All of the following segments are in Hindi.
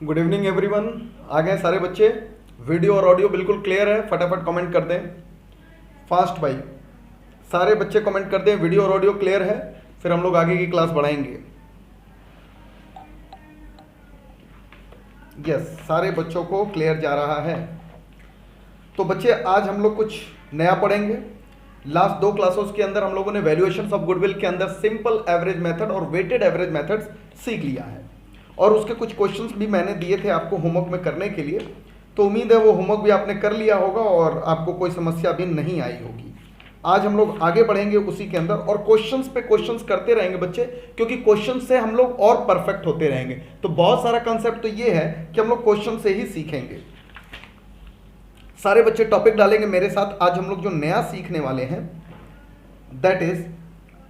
Good evening everyone. आ गए सारे बच्चे? वीडियो और ऑडियो बिल्कुल क्लियर है? फटाफट कमेंट कर दें फास्ट भाई। सारे बच्चे कमेंट कर दें वीडियो और ऑडियो क्लियर है, फिर हम लोग आगे की क्लास बढ़ाएंगे। यस, सारे बच्चों को क्लियर जा रहा है। तो बच्चे आज हम लोग कुछ नया पढ़ेंगे। लास्ट दो क्लासेस के अंदर हम लोगों ने वैल्यूएशन ऑफ गुडविल के अंदर सिंपल एवरेज मेथड और वेटेड एवरेज मेथड्स सीख लिया है, और उसके कुछ क्वेश्चंस भी मैंने दिए थे आपको होमवर्क में करने के लिए। तो उम्मीद है वो होमवर्क भी आपने कर लिया होगा और आपको कोई समस्या भी नहीं आई होगी। आज हम लोग आगे बढ़ेंगे उसी के अंदर, और क्वेश्चंस पे क्वेश्चंस करते रहेंगे बच्चे, क्योंकि क्वेश्चन से हम लोग और परफेक्ट होते रहेंगे। तो बहुत सारा कंसेप्ट तो ये है कि हम लोग क्वेश्चन से ही सीखेंगे। सारे बच्चे टॉपिक डालेंगे मेरे साथ। आज हम लोग जो नया सीखने वाले हैं that is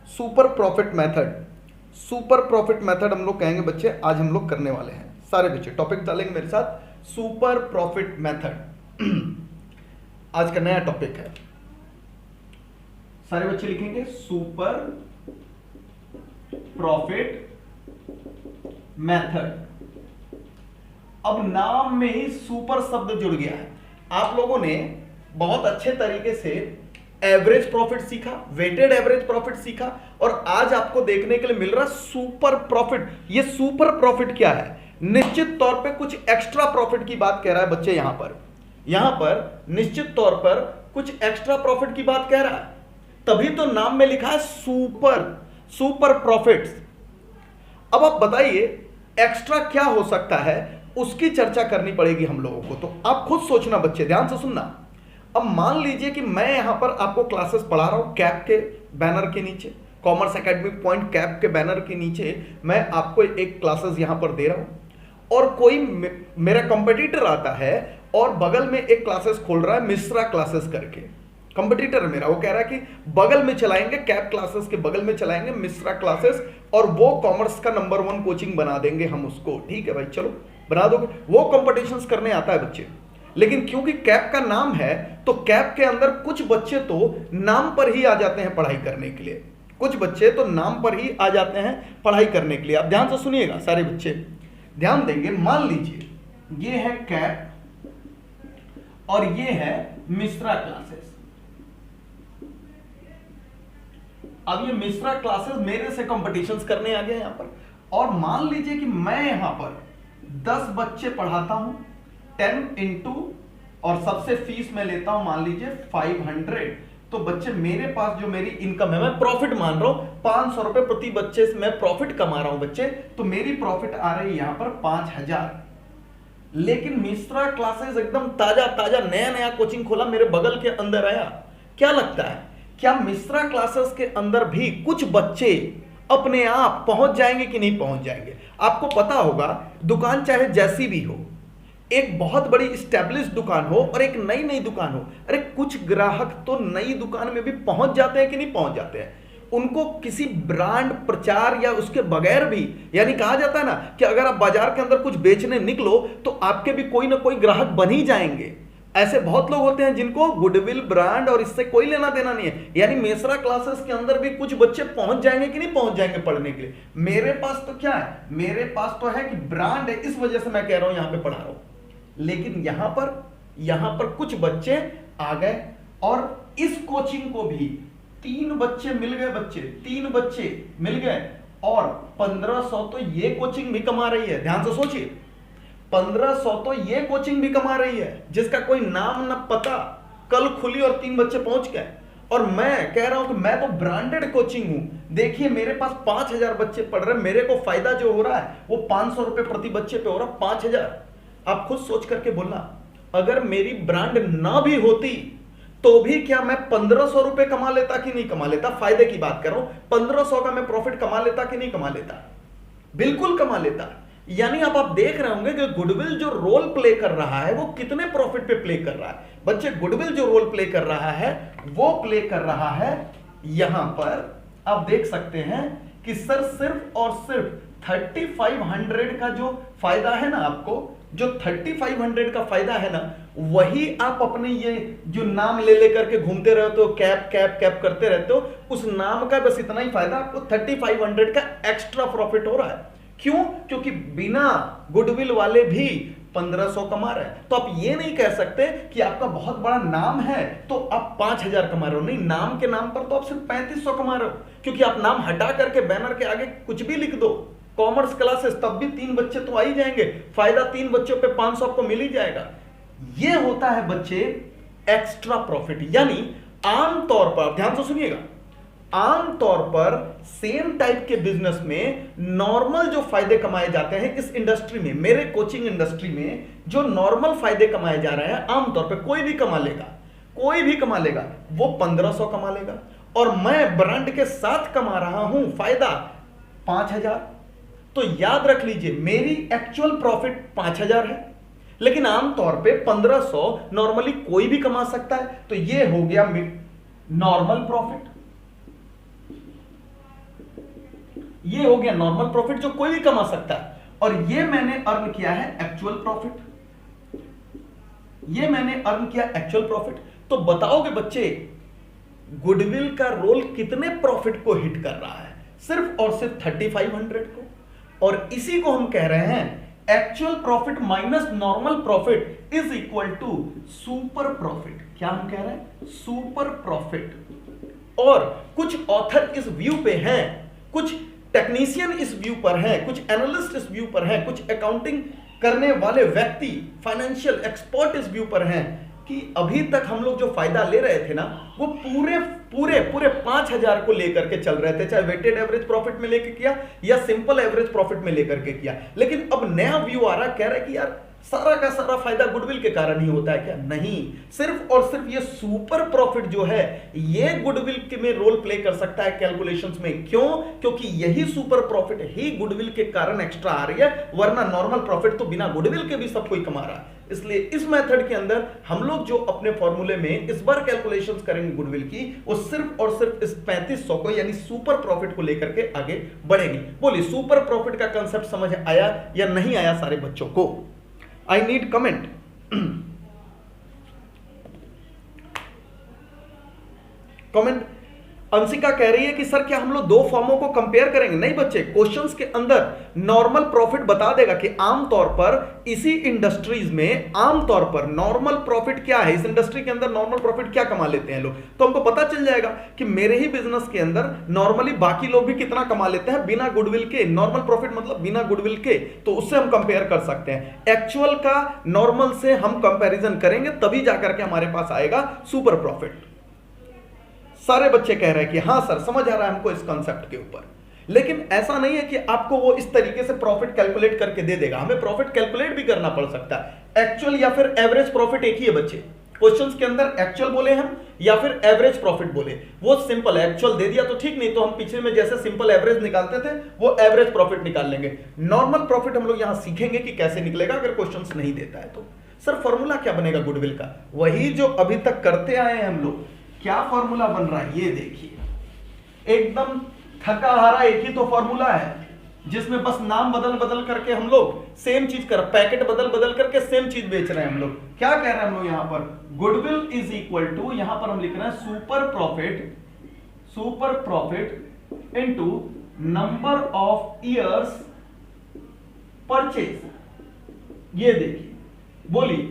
super profit method. Super profit method हम लोग कहेंगे बच्चे, आज हम लोग करने वाले हैं। सारे बच्चे टॉपिक डालेंगे मेरे साथ, सुपर प्रॉफिट मेथड आज का नया टॉपिक है। सारे बच्चे लिखेंगे सुपर प्रॉफिट मेथड। अब नाम में ही सुपर शब्द जुड़ गया है। आप लोगों ने बहुत अच्छे तरीके से एवरेज प्रॉफिट सीखा, वेटेड एवरेज प्रॉफिट सीखा, और आज आपको देखने के लिए मिल रहा सुपर प्रॉफिट। ये सुपर प्रॉफिट क्या है? निश्चित तौर पे कुछ एक्स्ट्रा प्रॉफिट की बात कह रहा है बच्चे। यहां पर निश्चित तौर पर कुछ एक्स्ट्रा प्रॉफिट की बात कह रहा है, तभी तो नाम में लिखा है सुपर प्रॉफिट्स। अब आप बताइए एक्स्ट्रा क्या हो सकता है, उसकी चर्चा करनी पड़ेगी हम लोगों को। तो आप खुद सोचना बच्चे, ध्यान से सुनना। अब मान लीजिए कि मैं यहां पर आपको क्लासेस पढ़ा रहा हूं कैप के बैनर के नीचे, कॉमर्स एकेडमिक पॉइंट कैप के बैनर के नीचे मैं आपको एक क्लासेस यहां पर दे रहा हूं, और कोई मेरा कंपटीटर आता है और बगल में एक क्लासेस खोल रहा है मिश्रा क्लासेस करके। कंपटीटर मेरा वो कह रहा है कि बगल में चलाएंगे, कैप क्लासेस के बगल में चलाएंगे मिश्रा क्लासेस, और वो कॉमर्स का नंबर 1 कोचिंग बना देंगे हम उसको। ठीक है भाई, चलो बना दोगे। वो कंपटीशंस करने आता है बच्चे, लेकिन क्योंकि कैप का नाम है तो कैप के अंदर कुछ बच्चे तो नाम पर ही आ जाते हैं पढ़ाई करने के लिए। कुछ बच्चे तो नाम पर ही आ जाते हैं पढ़ाई करने के लिए। आप ध्यान से सुनिएगा, सारे बच्चे ध्यान देंगे। मान लीजिए ये है कैप और ये है मिश्रा क्लासेस। अब ये मिश्रा क्लासेस मेरे से कंपटीशंस करने आ गए यहां पर, और मान लीजिए कि मैं यहां पर 10 बच्चे पढ़ाता हूं 10 इंटू, और सबसे फीस मैं लेता हूं मान लीजिए 500। तो बच्चे मेरे पास जो मेरी इनकम है, मैं प्रॉफिट मान रहा हूं 500 रुपए प्रति बच्चे से मैं प्रॉफिट कमा रहा हूं बच्चे। तो मेरी प्रॉफिट आ रही है यहां पर 5000। लेकिन मिश्रा क्लासेस एकदम ताजा ताजा नया नया कोचिंग खोला, मेरे बगल के अंदर आया। क्या लगता है, क्या मिश्रा क्लासेस के अंदर भी कुछ बच्चे अपने आप पहुंच जाएंगे कि नहीं पहुंच जाएंगे? आपको पता होगा, दुकान चाहे जैसी भी हो, एक बहुत बड़ी इस्टेब्लिश दुकान हो और एक नई नई दुकान हो, अरे कुछ ग्राहक तो नई दुकान में भी पहुंच जाते हैं कि नहीं पहुंच जाते हैं? उनको किसी ब्रांड प्रचार या उसके बगैर भी, यानी कहा जाता है ना कि अगर आप बाजार के अंदर कुछ बेचने निकलो तो आपके भी कोई ना कोई ग्राहक बन ही जाएंगे। ऐसे बहुत लोग होते हैं जिनको गुडविल ब्रांड और इससे कोई लेना देना नहीं है। यानी मिश्रा क्लासेस के अंदर भी कुछ बच्चे पहुंच जाएंगे कि नहीं पहुंच जाएंगे पढ़ने के लिए? मेरे पास तो क्या है, मेरे पास तो है कि ब्रांड है, इस वजह से मैं कह रहा हूं यहां पे पढ़ा रहा हूं। लेकिन यहां पर कुछ बच्चे आ गए, और इस कोचिंग को भी 3 बच्चे मिल गए, बच्चे 3 बच्चे मिल गए, और 1500 तो ये कोचिंग भी कमा रही है। ध्यान से सोचिए, 1500 तो ये कोचिंग भी कमा रही है, जिसका कोई नाम ना पता, कल खुली और 3 बच्चे पहुंच गए। और मैं कह रहा हूं कि मैं तो ब्रांडेड कोचिंग हूं। देखिए मेरे पास 5000 बच्चे पढ़ रहे हैं, मेरे को फायदा जो हो रहा है वो 500 रुपए प्रति बच्चे पे हो रहा है, 5000। आप खुद सोच करके बोलना, अगर मेरी ब्रांड ना भी होती तो भी क्या मैं 1500 रुपए कमा लेता कि नहीं कमा लेता? फायदे की बात कर रहा हूं, 1500 का मैं प्रॉफिट कमा लेता कि नहीं कमा लेता? बिल्कुल कमा लेता। यानी आप देख रहे होंगे कि गुडविल जो रोल प्ले कर रहा है वो कितने प्रॉफिट पे प्ले कर रहा है। बच्चे गुडविल जो रोल प्ले कर रहा है वो प्ले कर रहा है, यहां पर आप देख सकते हैं कि सर सिर्फ और सिर्फ 3500 का जो फायदा है ना, आपको जो 3500 का फायदा है ना, वही आप अपने ये जो नाम ले लेकर के घूमते रहते हो, कैप कैप कैप करते रहते हो, उस नाम का बस इतना ही फायदा आपको 3500 का एक्स्ट्रा प्रॉफिट हो रहा है। क्यों? क्योंकि बिना गुडविल वाले भी 1500 कमा रहे हैं। तो आप ये नहीं कह सकते कि आपका बहुत बड़ा नाम है तो आप 5000 कमा रहे हो। नहीं, नाम के नाम पर तो आप सिर्फ 3500 कमा रहे हो, क्योंकि आप नाम हटा करके बैनर के आगे कुछ भी लिख दो, कॉमर्स क्लासेस, तब भी 3 बच्चे तो आ ही जाएंगे, फायदा 3 बच्चों पे 500 आपको मिल ही जाएगा। ये होता है बच्चे एक्स्ट्रा प्रॉफिट। यानी आमतौर पर, ध्यान से सुनिएगा, आमतौर पर सेम टाइप के बिजनेस में नॉर्मल जो फायदे कमाए जाते हैं इस इंडस्ट्री में, मेरे कोचिंग इंडस्ट्री में जो नॉर्मल फायदे कमाए जा रहे हैं, आमतौर पर कोई भी कमा लेगा, कोई भी कमा लेगा, वो 1500 कमा लेगा, और मैं ब्रांड के साथ कमा रहा हूं फायदा 5000। तो याद रख लीजिए, मेरी एक्चुअल प्रॉफिट 5000 है, लेकिन आमतौर पे 1500 नॉर्मली कोई भी कमा सकता है। तो ये हो गया नॉर्मल प्रॉफिट, ये हो गया नॉर्मल प्रॉफिट जो कोई भी कमा सकता है। और ये मैंने अर्न किया है एक्चुअल प्रॉफिट, ये मैंने अर्न किया एक्चुअल प्रॉफिट। तो बताओगे बच्चे, गुडविल का रोल कितने प्रॉफिट को हिट कर रहा है? सिर्फ और सिर्फ 3500 को। और इसी को हम कह रहे हैं actual profit minus normal profit is equal to super profit. क्या हम कह रहे हैं? Super profit. और कुछ ऑथर इस व्यू पे हैं, कुछ टेक्नीशियन इस व्यू पर हैं, कुछ एनालिस्ट इस व्यू पर हैं, कुछ अकाउंटिंग करने वाले व्यक्ति, फाइनेंशियल एक्सपर्ट इस व्यू पर हैं कि अभी तक हम लोग जो फायदा ले रहे थे ना, वो पूरे पूरे पूरे 5000 को लेकर के चल रहे थे, चाहे वेटेड एवरेज प्रॉफिट में लेकर किया या सिंपल एवरेज प्रॉफिट में लेकर के किया। लेकिन अब नया व्यू आ रहा, कह रहा है कि यार सारा का सारा फायदा गुडविल के कारण ही होता है क्या? नहीं, सिर्फ और सिर्फ ये सुपर प्रॉफिट जो है ये गुडविल के में रोल प्ले कर सकता है कैलकुलेशंस में। क्यों? क्योंकि यही सुपर प्रॉफिट ही गुडविल के कारण एक्स्ट्रा आ रही है, वरना नॉर्मल प्रॉफिट तो बिना गुडविल के भी सब कोई कमा रहा है। इसलिए इस मेथड के अंदर हम लोग जो अपने फॉर्मूले में इस बार कैलकुलेशंस करेंगे गुडविल की, वो सिर्फ और सिर्फ इस 3500 को यानी सुपर प्रॉफिट को लेकर के आगे बढ़ेंगे। बोलिए, सुपर प्रॉफिट का कंसेप्ट समझ आया या नहीं आया सारे बच्चों को? I need comment. Comment. Anshika कह रही है कि सर क्या हम लोग दो फॉर्मों को कंपेयर करेंगे? नहीं बच्चे, क्वेश्चंस के अंदर नॉर्मल प्रॉफिट बता देगा कि आमतौर पर इसी इंडस्ट्रीज में आमतौर पर नॉर्मल प्रॉफिट क्या है, इस इंडस्ट्री के अंदर नॉर्मल प्रॉफिट क्या कमा लेते हैं लोग। तो हमको पता चल जाएगा कि मेरे ही बिजनेस के अंदर नॉर्मली बाकी लोग भी कितना कमा लेते हैं बिना गुडविल के। नॉर्मल प्रॉफिट मतलब बिना गुडविल के, तो उससे हम कंपेयर कर सकते हैं। एक्चुअल का नॉर्मल से हम कंपेरिजन करेंगे, तभी जाकर के हमारे पास आएगा सुपर प्रॉफिट। सारे बच्चे कह रहे हैं कि हाँ सर समझ आ रहा है हमको इस कॉन्सेप्ट के ऊपर। लेकिन ऐसा नहीं है कि आपको वो इस तरीके से प्रॉफिट कैलकुलेट करके दे देगा, हमें प्रॉफिट कैलकुलेट भी करना पड़ सकता है। एक्चुअल या फिर एवरेज प्रॉफिट एक ही है बच्चे, क्वेश्चंस के अंदर एक्चुअल बोले हम या फिर एवरेज प्रॉफिट बोले, वो सिंपल है। एक्चुअल दे दिया तो ठीक, नहीं तो हम पिछले में जैसे सिंपल एवरेज निकालते थे वो एवरेज प्रॉफिट निकाल लेंगे। नॉर्मल प्रॉफिट हम लोग यहां सीखेंगे कि कैसे निकलेगा अगर क्वेश्चंस नहीं देता है तो। सर फॉर्मूला क्या बनेगा गुडविल का? वही जो अभी तक करते आए हैं हम लोग। क्या फॉर्मूला बन रहा है ये देखिए, एकदम थका हारा एक ही तो फॉर्मूला है जिसमें बस नाम बदल बदल करके हम लोग सेम चीज कर, पैकेट बदल बदल करके सेम चीज बेच रहे हैं हम लोग। क्या कह रहे हैं हम लोग यहां पर? गुडविल इज इक्वल टू, यहां पर हम लिख रहे हैं super profit into number of years purchase. ये देखिए, बोलिए,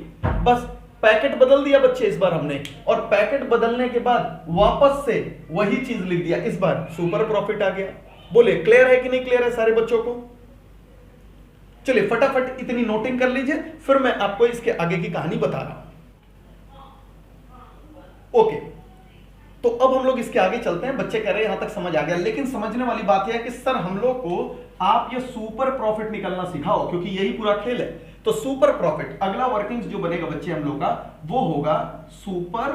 बस पैकेट बदल दिया बच्चे इस बार हमने, और पैकेट बदलने के बाद वापस से वही चीज लिख दिया, इस बार सुपर प्रॉफिट आ गया। बोले क्लियर है कि नहीं क्लियर है सारे बच्चों को? चलिए फटाफट इतनी नोटिंग कर लीजिए, फिर मैं आपको इसके आगे की कहानी बता रहा हूं। ओके, तो अब हम लोग इसके आगे चलते हैं। बच्चे कह रहे हैं यहां तक समझ आ गया, लेकिन समझने वाली बात यह है कि सर हम लोग को आप ये सुपर प्रॉफिट निकलना सिखाओ, क्योंकि यही पूरा खेल है। तो सुपर प्रॉफिट, अगला वर्किंग्स जो बनेगा बच्चे हम लोग का, वो होगा super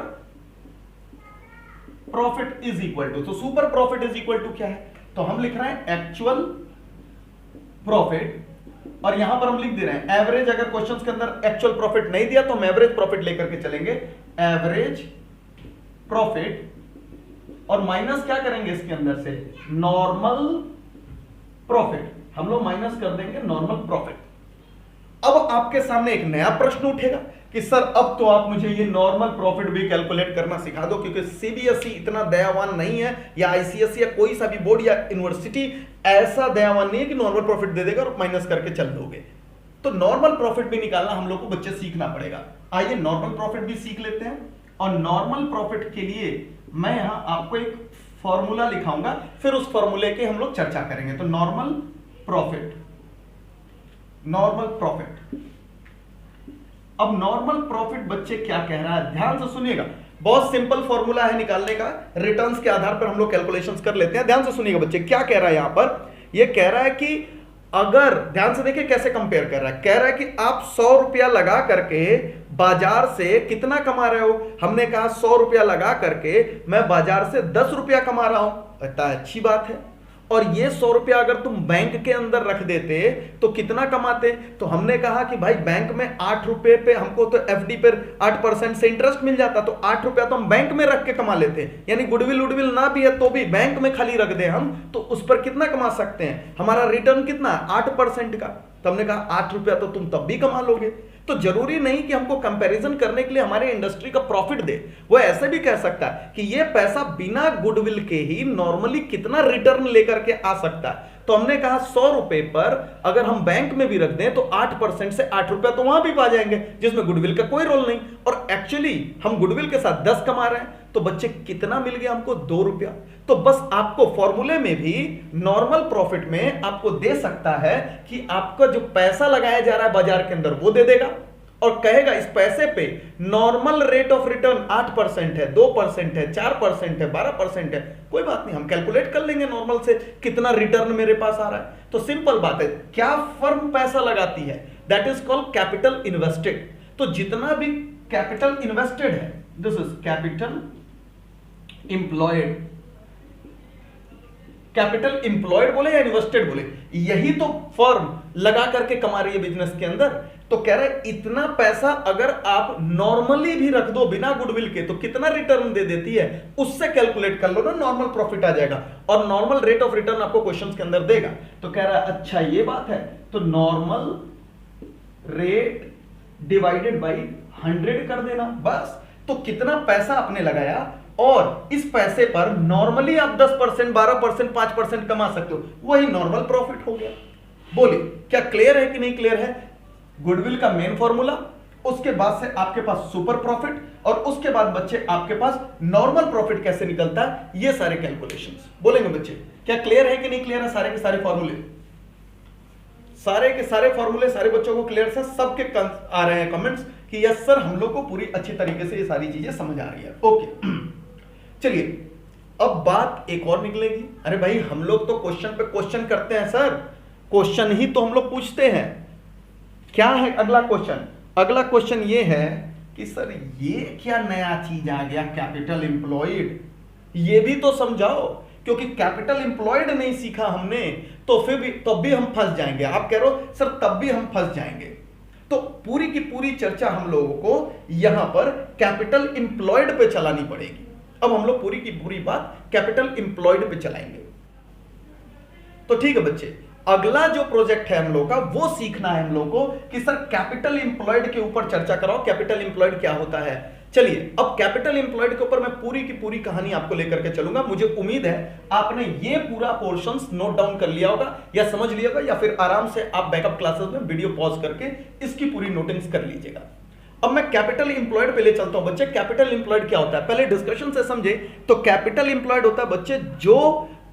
profit is equal to, तो super profit is equal to क्या है? तो हम लिख रहे हैं एक्चुअल प्रॉफिट, और यहां पर हम लिख दे रहे हैं एवरेज। अगर क्वेश्चंस के अंदर एक्चुअल प्रॉफिट नहीं दिया तो हम एवरेज प्रॉफिट लेकर के चलेंगे, एवरेज प्रॉफिट, और माइनस क्या करेंगे इसके अंदर से? Normal profit. हम लोग माइनस कर देंगे नॉर्मल प्रॉफिट। अब आपके सामने एक नया प्रश्न उठेगा कि सर अब तो आप मुझे ये नॉर्मल प्रॉफिट भी कैलकुलेट करना सिखा दो, क्योंकि सीबीएसई इतना दयावान नहीं है, या आईसीएसई या कोई सा भी बोर्ड या यूनिवर्सिटी ऐसा दयावान नहीं है कि नॉर्मल प्रॉफिट दे देगा और माइनस करके चल दोगे। तो नॉर्मल प्रॉफिट भी निकालना हम लोग को बच्चे सीखना पड़ेगा। आइए नॉर्मल प्रॉफिट भी सीख लेते हैं। और नॉर्मल प्रॉफिट के लिए मैं यहां आपको एक फॉर्मूला लिखाऊंगा, फिर उस फॉर्मूले की हम लोग चर्चा करेंगे। तो नॉर्मल प्रॉफिट, अब नॉर्मल प्रॉफिट बच्चे क्या कह रहा है, ध्यान से सुनिएगा। बहुत सिंपल फॉर्मूला है निकालने का, रिटर्न्स के आधार पर हम लोग कैलकुलेशंस कर लेते हैं। ध्यान से सुनिएगा बच्चे, क्या कह रहा है यहां पर, यह कह रहा है कि अगर, ध्यान से देखिए कैसे कंपेयर कर रहा है, कह रहा है कि आप 100 रुपया लगा करके बाजार से कितना कमा रहे हो। हमने कहा 100 रुपया लगा करके मैं बाजार से 10 रुपया कमा रहा हूं, इतना अच्छी बात है। और ये 100 रुपया अगर तुम बैंक के अंदर रख देते तो कितना कमाते। तो हमने कहा कि भाई बैंक में 8 रुपए पे हमको तो एफडी पर 8% से इंटरेस्ट मिल जाता, तो 8 रुपया तो हम बैंक में रख के कमा लेते। यानी गुडविल वुडविल ना भी है तो भी बैंक में खाली रख दे हम, तो उस पर कितना कमा सकते हैं, हमारा रिटर्न कितना, 8% का। तो हमने कहा 8 रुपया तो तुम तब भी कमा लोगे। तो जरूरी नहीं कि हमको कंपैरिजन करने के लिए हमारे इंडस्ट्री का प्रॉफिट दे, वो ऐसे भी कह सकता है कि ये पैसा बिना गुडविल के ही नॉर्मली कितना रिटर्न लेकर के आ सकता है। तो हमने कहा 100 रुपए पर अगर हम बैंक में भी रख दें तो 8% से 8 रुपया तो वहां भी पा जाएंगे, जिसमें गुडविल का कोई रोल नहीं। और एक्चुअली हम गुडविल के साथ 10 कमा रहे हैं, तो बच्चे कितना मिल गया हमको, 2 रुपया। तो बस आपको फॉर्मूले में भी नॉर्मल प्रॉफिट में आपको दे सकता है कि आपका जो पैसा लगाया जा रहा है बाजार के अंदर वो दे देगा, और कहेगा इस पैसे पे नॉर्मल रेट ऑफ रिटर्न 8% है, 2% है, 4% है, 12% है, कोई बात नहीं, हम कैलकुलेट कर लेंगे नॉर्मल से कितना रिटर्न मेरे पास आ रहा है। तो सिंपल बात है, क्या फर्म पैसा लगाती है, that is called capital invested. तो जितना भी कैपिटल इन्वेस्टेड है, this is capital employed. Capital employed बोले या इन्वेस्टेड बोले, यही तो फर्म लगा करके कमा रही है बिजनेस के अंदर। तो कह रहे इतना पैसा अगर आप नॉर्मली भी रख दो बिना गुडविल के तो कितना रिटर्न दे देती है, उससे कैलकुलेट कर लो ना, नॉर्मल प्रॉफिट आ जाएगा। और नॉर्मल रेट ऑफ रिटर्न आपको क्वेश्चंस के अंदर देगा। तो कह रहा है अच्छा ये बात है, तो नॉर्मल रेट डिवाइडेड बाई 100 कर देना बस। तो कितना पैसा आपने लगाया और इस पैसे पर नॉर्मली आप 10%, 12%, 5% कमा सकते हो, वही नॉर्मल प्रॉफिट हो गया। बोलिए क्या क्लियर है कि नहीं क्लियर है। गुडविल का मेन फॉर्मूला, उसके बाद से आपके पास सुपर प्रॉफिट, और उसके बाद बच्चे आपके पास नॉर्मल प्रॉफिट कैसे निकलता है, ये सारे कैलकुलेशंस बोलेंगे बच्चे। क्या क्लियर है कि नहीं क्लियर है, सारे के सारे फॉर्मूले, सारे के सारे फॉर्मूले सारे बच्चों को क्लियर है। सबके आ रहे हैं कमेंट्स कि यस सर हम लोग को पूरी अच्छी तरीके से ये सारी चीजें समझ आ रही है। ओके चलिए अब बात एक और निकलेगी। अरे भाई हम लोग तो क्वेश्चन पे क्वेश्चन करते हैं सर, क्वेश्चन ही तो हम लोग पूछते हैं। क्या है अगला क्वेश्चन, अगला क्वेश्चन ये है कि सर ये क्या नया चीज आ गया कैपिटल एम्प्लॉयड, ये भी तो समझाओ, क्योंकि कैपिटल एम्प्लॉयड नहीं सीखा हमने तो फिर भी तब भी हम फंस जाएंगे। आप कह रहे हो सर तब भी हम फंस जाएंगे, तो पूरी की पूरी चर्चा हम लोगों को यहां पर कैपिटल एम्प्लॉयड पे चलानी पड़ेगी। अब हम लोग पूरी की पूरी बात कैपिटल एम्प्लॉयड पे चलाएंगे। तो ठीक है बच्चे, अगला जो प्रोजेक्ट है हम लोग का वो सीखना है हम लोग को कि सर कैपिटल एम्प्लॉयड के ऊपर चर्चा कराओ, कैपिटल एम्प्लॉयड क्या होता है। चलिए अब कैपिटल एम्प्लॉयड के ऊपर मैं पूरी की पूरी कहानी आपको लेकर के चलूंगा। मुझे उम्मीद है आपने ये पूरा पोर्शंस नोट डाउन कर लिया होगा या समझ लिया होगा, या फिर आराम से आप बैकअप क्लासेस में वीडियो पॉज करके इसकी पूरी नोटिंग्स कर लीजिएगा। अब मैं कैपिटल एम्प्लॉयड पे ले चलता हूं बच्चे। कैपिटल एम्प्लॉयड क्या होता है पहले डिस्कशन से समझे। तो कैपिटल एम्प्लॉयड होता है बच्चे जो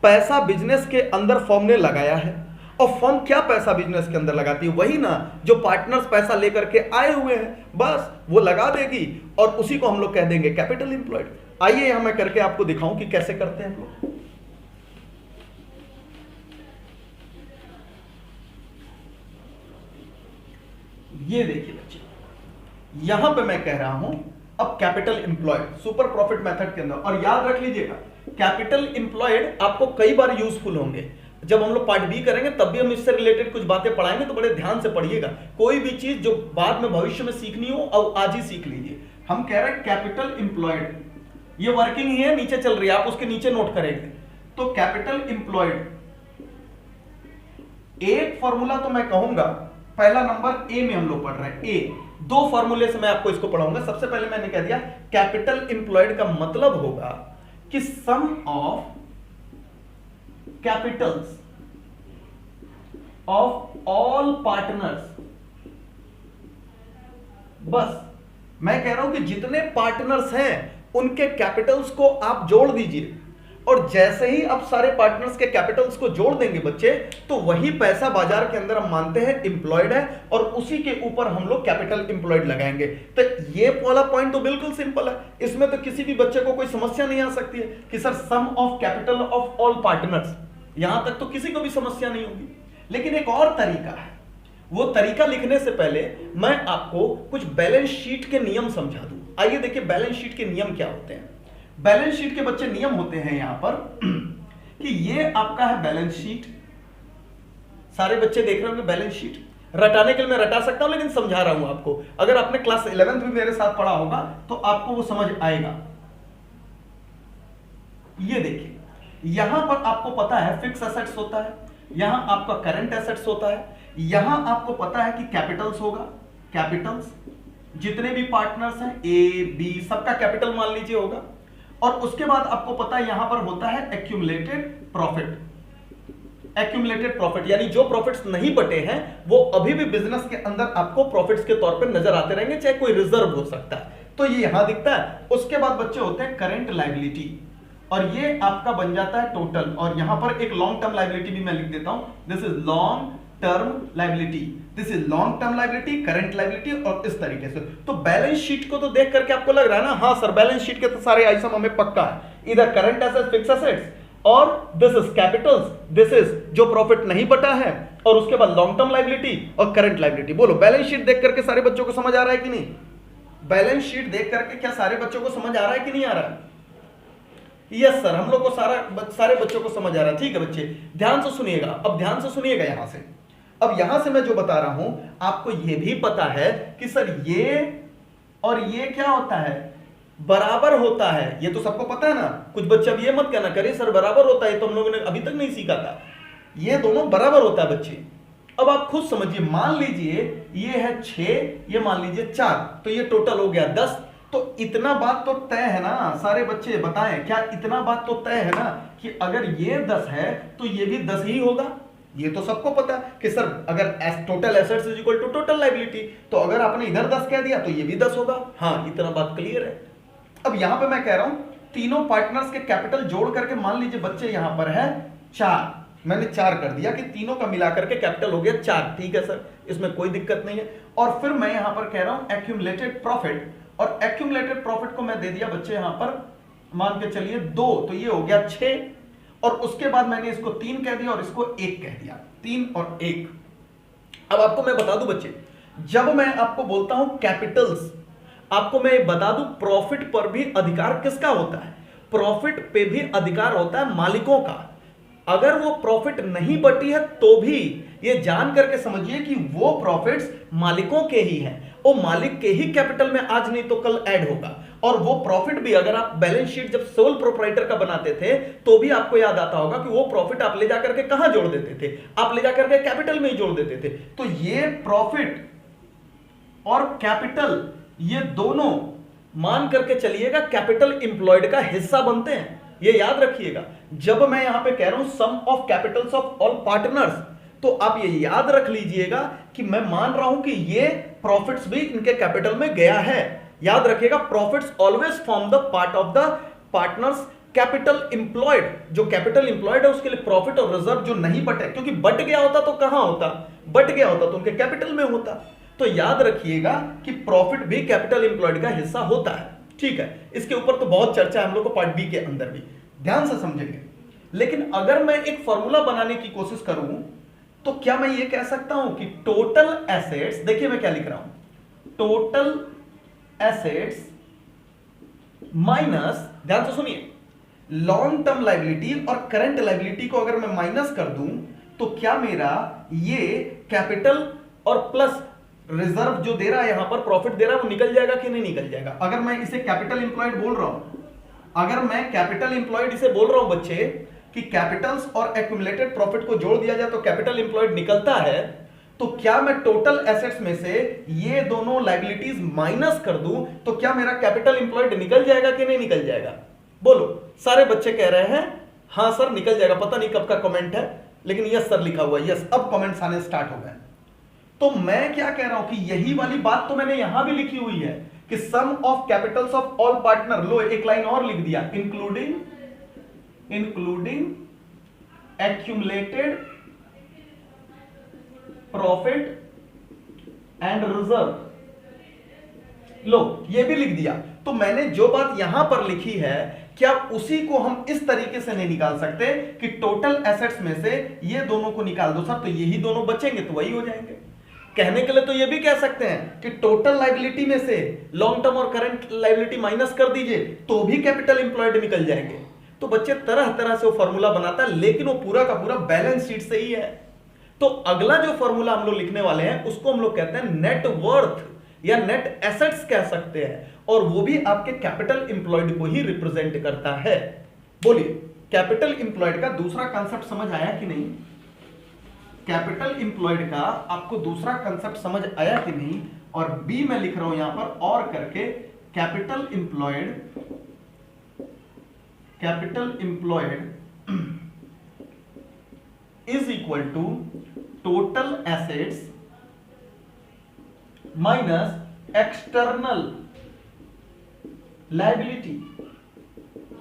पैसा बिजनेस के अंदर फर्म ने लगाया है। और फर्म क्या पैसा बिजनेस के अंदर लगाती है, वही ना जो पार्टनर्स पैसा लेकर के आए हुए हैं, बस वो लगा देगी और उसी को हम लोग कह देंगे कैपिटल एम्प्लॉयड। आइए यहां मैं करके आपको दिखाऊं कि कैसे करते हैं हम लोग। ये देखिए बच्चे, यहां पे मैं कह रहा हूं अब capital employed super profit method के अंदर। और याद रख लीजिएगा कैपिटल एम्प्लॉयड आपको कई बार यूजफुल होंगे। जब हम लोग पार्ट बी करेंगे तब भी हम इससे रिलेटेड कुछ बातें पढ़ाएंगे, तो बड़े ध्यान से पढ़िएगा। कोई भी चीज जो बाद में भविष्य में सीखनी हो और आज ही सीख लीजिए। हम कह रहे हैं कैपिटल एम्प्लॉयड, ये वर्किंग ही है, नीचे चल रही है, आप उसके नीचे नोट करेंगे। तो कैपिटल एम्प्लॉयड एक फॉर्मूला तो मैं कहूंगा पहला नंबर ए में हम लोग पढ़ रहे हैं। ए, दो फॉर्मूले से मैं आपको इसको पढ़ाऊंगा। सबसे पहले मैंने कह दिया कैपिटल इंप्लॉयड का मतलब होगा कि sum of capitals of all partners. बस मैं कह रहा हूं कि जितने पार्टनर्स हैं उनके कैपिटल्स को आप जोड़ दीजिए, और जैसे ही आप सारे पार्टनर्स के कैपिटल्स को जोड़ देंगे बच्चे, तो वही पैसा बाजार के अंदर हम मानते हैं इंप्लॉयड है, और उसी के ऊपर हम लोग कैपिटल इंप्लॉयड लगाएंगे। तो ये वाला पॉइंट तो बिल्कुल सिंपल है, इसमें तो किसी भी बच्चे को कोई समस्या नहीं आ सकती है कि sir sum of capital of all partners, यहां तक तो किसी को भी समस्या नहीं होगी। लेकिन एक और तरीका है, वो तरीका लिखने से पहले मैं आपको कुछ बैलेंस शीट के नियम समझा दूं। आइए देखिए बैलेंस शीट के नियम क्या होते हैं। बैलेंस शीट के बच्चे नियम होते हैं यहां पर कि ये आपका है बैलेंस शीट। सारे बच्चे देख रहे होंगे बैलेंस शीट, रटाने के लिए मैं रटा सकता हूं लेकिन समझा रहा हूं आपको। अगर आपने क्लास 11th भी मेरे साथ पढ़ा होगा तो आपको वो समझ आएगा। ये देखिए यहां पर आपको पता है फिक्स एसेट्स होता है, यहां आपका करंट एसेट्स होता है, यहां आपको पता है कि कैपिटल्स होगा, कैपिटल्स जितने भी पार्टनर्स हैं ए बी सबका कैपिटल मान लीजिए होगा, और उसके बाद आपको पता है यहां पर होता है एक्यूमुलेटेड प्रॉफिट। एक्यूमुलेटेड प्रॉफिट यानी जो प्रॉफिट्स नहीं बटे हैं वो अभी भी बिजनेस के अंदर आपको प्रॉफिट्स के तौर पर नजर आते रहेंगे, चाहे कोई रिजर्व हो सकता है, तो ये यहां दिखता है। उसके बाद बच्चे होते हैं करंट लायबिलिटी, और ये आपका बन जाता है टोटल, और यहां पर एक लॉन्ग टर्म लायबिलिटी भी मैं लिख देता हूं, this is long term liability, this is long term liability, current liability, और इस तरीके से। तो बैलेंस शीट को तो देख करके आपको लग रहा है ना, हाँ सर बैलेंस शीट के तो सारे आइटम हमें पक्का है, इधर करंट एसेट्स फिक्स एसेट्स, और this is Capitals, this is जो प्रॉफिट नहीं बटा है, और उसके बाद लॉन्ग टर्म लायबिलिटी और करंट लायबिलिटी। बोलो बैलेंस शीट देख करके सारे बच्चों को समझ आ रहा है कि नहीं? बैलेंस शीट देख करके क्या सारे बच्चों को समझ आ रहा है कि नहीं आ रहा है? यस सर, हम लोग को सारे बच्चों को समझ आ रहा है। ठीक है बच्चे, ध्यान से सुनिएगा, अब ध्यान से सुनिएगा यहां से। अब यहां से मैं जो बता रहा हूं आपको यह भी पता है कि सर ये और ये क्या होता है, बराबर होता है। ये तो सबको पता है ना, कुछ बच्चे अब ये मत कहना करे सर बराबर होता है, तो हम लोगों ने अभी तक नहीं सीखा था। ये दोनों बराबर होता है बच्चे। अब आप खुद समझिए, मान लीजिए ये है 6, ये मान लीजिए 4, तो ये टोटल हो गया 10। तो इतना बात तो तय है ना, सारे बच्चे बताएं, क्या इतना बात तो तय है ना कि अगर ये 10 है तो ये भी 10 ही होगा। ये तो सबको पता है कि सर अगर total assets is equal to total liability, तो अगर आपने इधर 10 कह दिया तो ये भी 10 होगा। हाँ, इतना बात क्लियर है। अब यहां पे मैं कह रहा हूं तीनों पार्टनर्स के कैपिटल जोड़ करके मान लीजिए बच्चे यहां पर है 4, मैंने 4 कर दिया कि तीनों का मिलाकर के कैपिटल हो गया 4। ठीक है सर, इसमें कोई दिक्कत नहीं है। और फिर मैं यहां पर कह रहा हूं एक्यूमुलेटेड प्रॉफिट, और एक्यूमुलेटेड प्रॉफिट को मैं दे दिया बच्चे यहां पर मान के चलिए 2, तो ये हो गया 6, और उसके बाद मैंने इसको 3 कह दिया और इसको 1 कह दिया, 3 और 1। अब आपको मैं बता दूं बच्चे, जब मैं आपको बोलता हूं कैपिटल्स, आपको मैं बता दूं प्रॉफिट पर भी अधिकार किसका होता है? प्रॉफिट पे भी अधिकार होता है मालिकों का। अगर वो प्रॉफिट नहीं बटी है तो भी ये जान करके समझिए कि वो प्रॉफिट्स मालिकों के ही हैं, वो मालिक के ही कैपिटल में आज नहीं तो कल ऐड होगा। और वो प्रॉफिट भी अगर आप बैलेंस शीट जब सोल प्रोप्राइटर का बनाते थे तो भी आपको याद आता होगा कि वो प्रॉफिट आप ले जाकर के कहां जोड़ देते थे? आप ले जाकर के कैपिटल में ही जोड़ देते थे। तो ये प्रॉफिट और कैपिटल ये दोनों मान करके चलिएगा कैपिटल इंप्लॉयड का हिस्सा बनते हैं, ये याद रखिएगा। जब मैं यहां पे कह रहा हूं sum of capitals of all partners, तो आप ये याद रख लीजिएगा कि मैं मान रहा हूं कि ये प्रॉफिट्स भी इनके कैपिटल में गया है। याद रखिएगा, profits always form the part of the partners capital employed. जो कैपिटल इंप्लॉयड है उसके लिए प्रॉफिट और रिजर्व जो नहीं बटे, क्योंकि बट गया होता तो कहां होता? बट गया होता तो उनके कैपिटल में होता। तो याद रखिएगा कि प्रॉफिट भी कैपिटल इंप्लॉयड का हिस्सा होता है। ठीक है, इसके ऊपर तो बहुत चर्चा है हम लोग को पार्ट बी के अंदर भी, ध्यान से समझेंगे। लेकिन अगर मैं एक फॉर्मूला बनाने की कोशिश करूं तो क्या मैं ये कह सकता हूं कि टोटल एसेट्स, देखिए मैं क्या लिख रहा हूं, टोटल एसेट्स माइनस, ध्यान से सुनिए, लॉन्ग टर्म लायबिलिटी और करंट लायबिलिटी को अगर मैं माइनस कर दूं तो क्या मेरा ये कैपिटल और प्लस रिजर्व जो दे रहा है यहां पर प्रॉफिट दे रहा है वो निकल जाएगा कि नहीं निकल जाएगा? अगर मैं इसे कैपिटल इंप्लॉयड बोल रहा हूं, अगर मैं कैपिटल इंप्लॉयड इसे बोल रहा हूं बच्चे कि कैपिटल्स और एक्यूमुलेटेड प्रॉफिट को जोड़ दिया जाए तो कैपिटल इंप्लॉयड निकलता है, तो क्या मैं टोटल एसेट्स में से ये दोनों लायबिलिटीज माइनस कर दूं तो क्या मेरा कैपिटल इंप्लॉयड निकल जाएगा कि नहीं निकल जाएगा? बोलो। सारे बच्चे कह रहे हैं हां सर निकल जाएगा। पता नहीं कब का कमेंट है, लेकिन यस सर लिखा हुआ है। यस, अब कमेंट्स आने स्टार्ट हो गए। तो मैं क्या कह रहा हूं कि यही वाली बात तो मैंने यहां भी लिखी हुई है कि sum of capitals of all partner. लो एक लाइन और लिख दिया, including accumulated profit and reserve। लो ये भी लिख दिया। तो मैंने जो बात यहां पर लिखी है, क्या उसी को हम इस तरीके से नहीं निकाल सकते कि टोटल एसेट्स में से ये दोनों को निकाल दो सर तो यही दोनों बचेंगे तो वही हो जाएंगे। कहने के लिए तो ये भी कह सकते हैं कि टोटल लायबिलिटी में से लॉन्ग टर्म और करंट लायबिलिटी माइनस कर दीजिए तो भी कैपिटल इंप्लॉयड निकल जाएंगे। तो बच्चे तरह तरह से वो फॉर्मूला बनाता है, लेकिन वो पूरा का पूरा बैलेंस शीट से ही है। तो अगला जो फॉर्मूला हम लोग लिखने वाले हैं उसको हम लोग कहते हैं नेट वर्थ या नेट एसेट्स कह सकते हैं, और वो भी आपके कैपिटल इंप्लॉयड को ही रिप्रेजेंट करता है। बोलिए, कैपिटल इंप्लॉयड का दूसरा कंसेप्ट समझ आया कि नहीं? कैपिटल इंप्लॉयड का आपको दूसरा कंसेप्ट समझ आया कि नहीं? और बी मैं लिख रहा हूं यहां पर और करके, capital employed is equal to total assets minus external liability.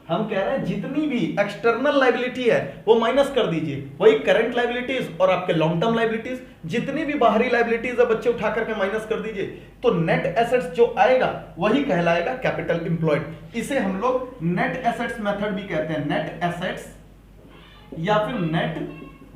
हम कह रहे हैं जितनी भी एक्सटर्नल लायबिलिटी है वो माइनस कर दीजिए, वही करंट लायबिलिटीज और आपके लॉन्ग टर्म लायबिलिटीज, जितनी भी बाहरी लायबिलिटीज है बच्चे उठा करके माइनस कर दीजिए, तो नेट एसेट्स जो आएगा वही कहलाएगा कैपिटल इंप्लॉयड। इसे हम लोग नेट एसेट्स मेथड भी कहते हैं, नेट एसेट्स या फिर नेट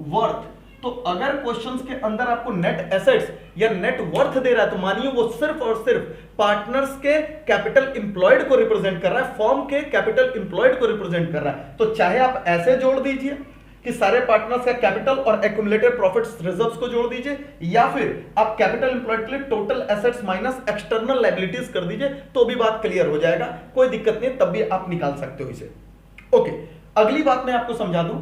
वर्थ। तो अगर क्वेश्चंस के अंदर आपको नेट एसेट्स या नेट वर्थ दे रहा है तो मानिए वो सिर्फ और सिर्फ पार्टनर्स के कैपिटल इंप्लॉयड को रिप्रेजेंट कर रहा है, फॉर्म के कैपिटल इंप्लॉयड को रिप्रेजेंट कर रहा है। तो चाहे आप ऐसे जोड़ दीजिए कि सारे पार्टनर्स का कैपिटल और एक्यूमुलेटेड प्रॉफिट्स रिजर्व्स को जोड़ दीजिए, या फिर आप कैपिटल इंप्लॉयड के लिए total assets minus external liabilities कर दीजिए, तो भी बात क्लियर हो जाएगा, कोई दिक्कत नहीं, तब भी आप निकाल सकते हो इसे। ओके, अगली बात मैं आपको समझा दूं,